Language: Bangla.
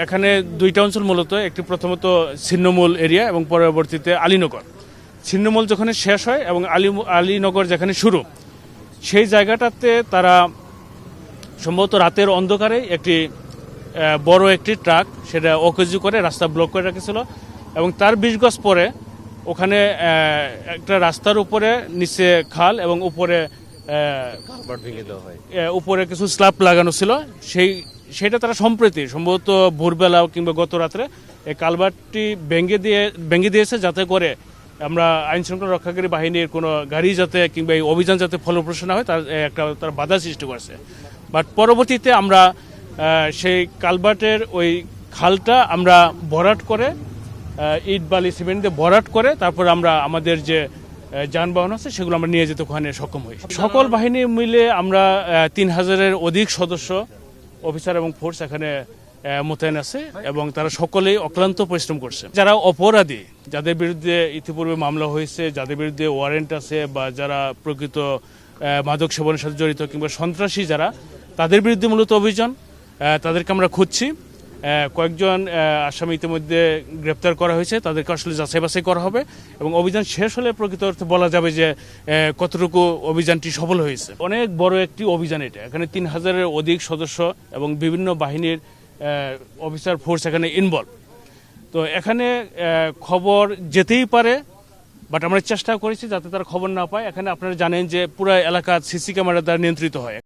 এখানে দুইটা অঞ্চল মূলত, একটি প্রথমত ছিন্নমূল এরিয়া এবং পরবর্তীতে আলীনগর। ছিন্নমূল যেখানে শেষ হয় এবং আলীনগর যেখানে শুরু, সেই জায়গাটাতে তারা সম্ভবত রাতের অন্ধকারে একটি বড় একটি ট্রাক সেটা অকেজু করে রাস্তা ব্লক করে রেখেছিল এবং তার ২০ গজ পরে ওখানে একটা রাস্তার উপরে নিচে খাল এবং উপরে উপরে কিছু স্ল্যাব লাগানো ছিল। সেটা তারা সম্প্রতি সম্ভবত ভোরবেলা কিংবা গত রাত্রে এই কালভার্টটি ভেঙে দিয়েছে, যাতে করে আমরা আইন শৃঙ্খলা রক্ষাকারী বাহিনীর কোনো গাড়ি যাতে কিংবা এই অভিযান যাতে ফলপ্রসূ না হয় তার বাধা সৃষ্টি করেছে। বাট পরবর্তীতে আমরা সেই কালভার্টের ওই খালটা আমরা ভরাট করে ইট বালি সিমেন্ট দিয়ে ভরাট করে তারপর আমরা আমাদের যে যানবাহন আছে সেগুলো আমরা নিয়ে যেতে ওখানে সক্ষম হই। সকল বাহিনী মিলে আমরা ৩,০০০-এর অধিক সদস্য, অফিসার এবং ফোর্স এখানে মোতায়েন আছে এবং তারা সকলেই অক্লান্ত পরিশ্রম করছে। যারা অপরাধী, যাদের বিরুদ্ধে ইতিপূর্বে মামলা হয়েছে, যাদের বিরুদ্ধে ওয়ারেন্ট আছে বা যারা প্রকৃত মাদক সেবনের সাথে জড়িত কিংবা সন্ত্রাসী যারা, তাদের বিরুদ্ধে মূলত অভিযান, তাদেরকে আমরা খুঁজছি। কয়েকজন আসামি ইতিমধ্যে গ্রেপ্তার করা হয়েছে, তাদেরকে আসলে যাচাই বাছাই করা হবে এবং অভিযান শেষ হলে প্রকৃত অর্থে বলা যাবে যে কতটুকু অভিযানটি সফল হয়েছে। অনেক বড় একটি অভিযান এটা, এখানে ৩,০০০-এর অধিক সদস্য এবং বিভিন্ন বাহিনীর অফিসার ফোর্স এখানে ইনভলভ। তো এখানে খবর যেতেই পারে, বাট আমরা চেষ্টা করেছি যাতে তারা খবর না পায়। এখানে আপনারা জানেন যে পুরো এলাকা সিসি ক্যামেরা দ্বারা নিয়ন্ত্রিত হয়।